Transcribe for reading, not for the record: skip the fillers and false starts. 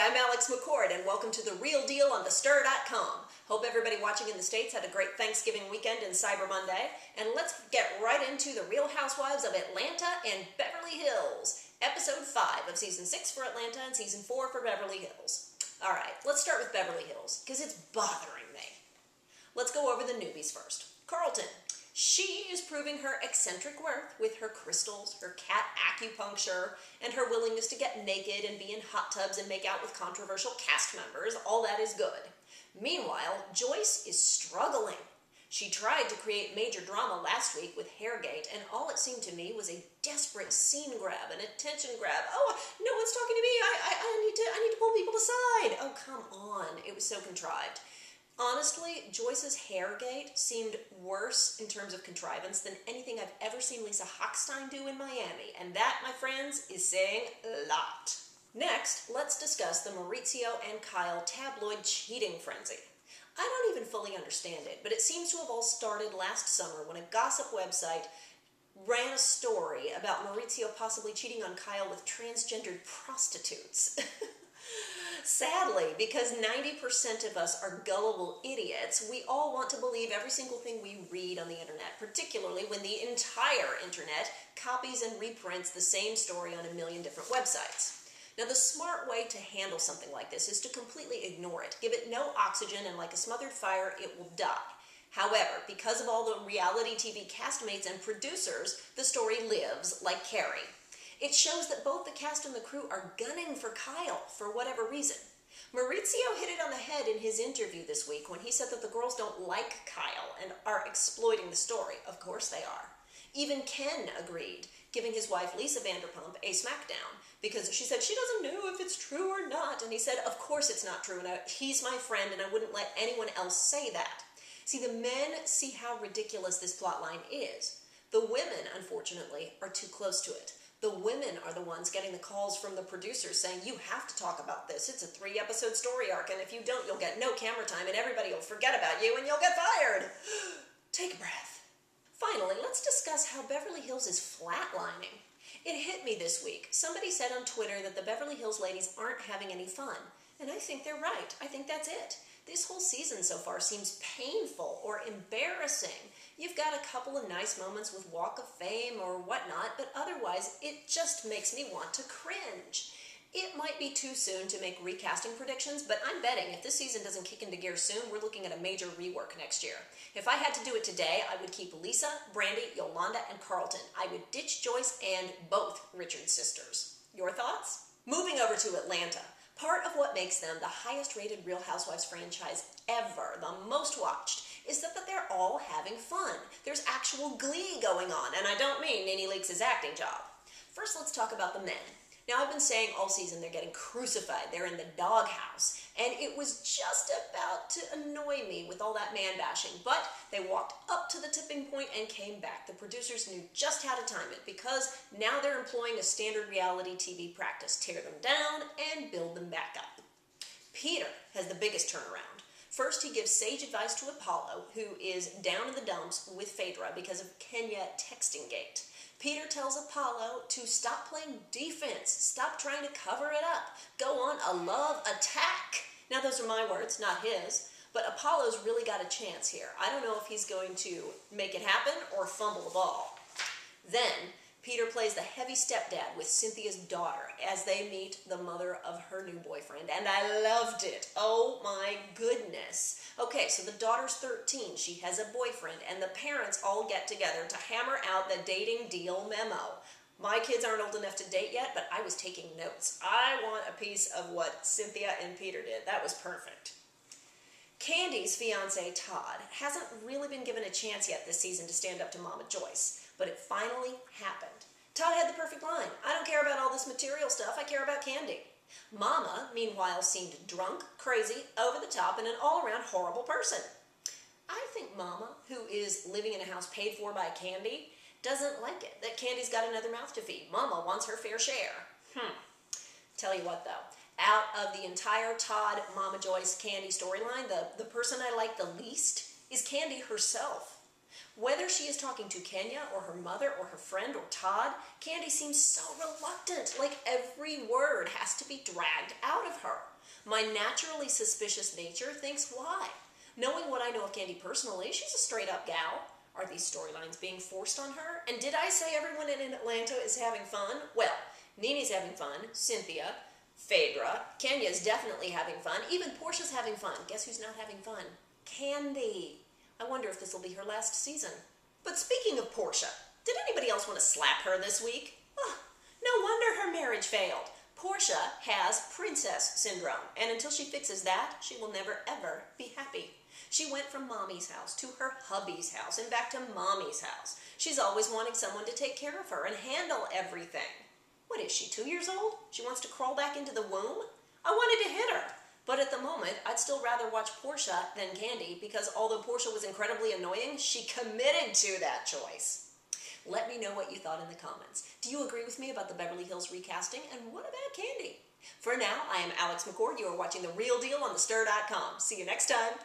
Hi, I'm Alex McCord, and welcome to The Real Deal on thestir.com. Hope everybody watching in the States had a great Thanksgiving weekend and Cyber Monday. And let's get right into the Real Housewives of Atlanta and Beverly Hills. Episode 5 of Season 6 for Atlanta and Season 4 for Beverly Hills. Alright, let's start with Beverly Hills, because it's bothering me. Let's go over the newbies first. Carlton. She is proving her eccentric worth with her crystals, her cat acupuncture, and her willingness to get naked and be in hot tubs and make out with controversial cast members. All that is good. Meanwhile, Joyce is struggling. She tried to create major drama last week with Hairgate, and all it seemed to me was a desperate scene grab, an attention grab. Oh, no one's talking to me. I need to pull people aside. Oh, come on. It was so contrived. Honestly, Joyce's Hairgate seemed worse in terms of contrivance than anything I've ever seen Lisa Hochstein do in Miami, and that, my friends, is saying a lot. Next, let's discuss the Mauricio and Kyle tabloid cheating frenzy. I don't even fully understand it, but it seems to have all started last summer when a gossip website ran a story about Mauricio possibly cheating on Kyle with transgendered prostitutes. Sadly, because 90% of us are gullible idiots, we all want to believe every single thing we read on the internet, particularly when the entire internet copies and reprints the same story on a million different websites. Now, the smart way to handle something like this is to completely ignore it, give it no oxygen, and like a smothered fire, it will die. However, because of all the reality TV castmates and producers, the story lives like Carrie. It shows that both the cast and the crew are gunning for Kyle for whatever reason. Mauricio hit it on the head in his interview this week when he said that the girls don't like Kyle and are exploiting the story. Of course they are. Even Ken agreed, giving his wife Lisa Vanderpump a smackdown because she said she doesn't know if it's true or not. And he said, of course it's not true, and he's my friend and I wouldn't let anyone else say that. See, the men see how ridiculous this plotline is. The women, unfortunately, are too close to it. The women are the ones getting the calls from the producers saying, you have to talk about this. It's a 3-episode story arc, and if you don't, you'll get no camera time, and everybody will forget about you, and you'll get fired. Take a breath. Finally, let's discuss how Beverly Hills is flatlining. It hit me this week. Somebody said on Twitter that the Beverly Hills ladies aren't having any fun, and I think they're right. I think that's it. This whole season so far seems painful or embarrassing. You've got a couple of nice moments with Walk of Fame or whatnot, but otherwise it just makes me want to cringe. It might be too soon to make recasting predictions, but I'm betting if this season doesn't kick into gear soon, we're looking at a major rework next year. If I had to do it today, I would keep Lisa, Brandy, Yolanda, and Carlton. I would ditch Joyce and both Richards sisters. Your thoughts? Moving over to Atlanta. Part of what makes them the highest rated Real Housewives franchise ever, the most watched, is that they're all having fun. There's actual glee going on, and I don't mean Nene Leakes' acting job. First, let's talk about the men. Now, I've been saying all season they're getting crucified. They're in the doghouse, and it was just about to annoy me with all that man bashing, but they walked up to the tipping point and came back. The producers knew just how to time it because now they're employing a standard reality TV practice. Tear them down and build them back up. Peter has the biggest turnaround. First, he gives sage advice to Apollo, who is down in the dumps with Phaedra because of Kenya texting gate. Peter tells Apollo to stop playing defense, stop trying to cover it up, go on a love attack. Now, those are my words, not his, but Apollo's really got a chance here. I don't know if he's going to make it happen or fumble the ball. Then, Peter plays the heavy stepdad with Cynthia's daughter as they meet the mother of her new boyfriend, and I loved it. Oh my goodness. Okay, so the daughter's 13, she has a boyfriend, and the parents all get together to hammer out the dating deal memo. My kids aren't old enough to date yet, but I was taking notes. I want a piece of what Cynthia and Peter did. That was perfect. Kandi's fiance, Todd, hasn't really been given a chance yet this season to stand up to Mama Joyce, but it finally happened. Todd had the perfect line. I don't care about all this material stuff, I care about Kandi. Mama, meanwhile, seemed drunk, crazy, over the top, and an all-around horrible person. I think Mama, who is living in a house paid for by Kandi, doesn't like it that Kandi's got another mouth to feed. Mama wants her fair share. Tell you what, though. Out of the entire Todd, Mama Joyce, Kandi storyline, the person I like the least is Kandi herself. Whether she is talking to Kenya or her mother or her friend or Todd, Kandi seems so reluctant, like every word has to be dragged out of her. My naturally suspicious nature thinks why? Knowing what I know of Kandi personally, she's a straight-up gal. Are these storylines being forced on her? And did I say everyone in Atlanta is having fun? Well, Nene's having fun, Cynthia, Phaedra, Kenya's definitely having fun, even Porsha's having fun. Guess who's not having fun? Kandi. I wonder if this will be her last season. But speaking of Porsha, did anybody else want to slap her this week? Oh, no wonder her marriage failed. Porsha has princess syndrome, and until she fixes that, she will never ever be happy. She went from mommy's house to her hubby's house and back to mommy's house. She's always wanting someone to take care of her and handle everything. What is she, 2 years old? She wants to crawl back into the womb? I wanted to hit her. But at the moment, I'd still rather watch Porsha than Kandi because although Porsha was incredibly annoying, she committed to that choice. Let me know what you thought in the comments. Do you agree with me about the Beverly Hills recasting? And what about Kandi? For now, I am Alex McCord. You are watching The Real Deal on TheStir.com. See you next time.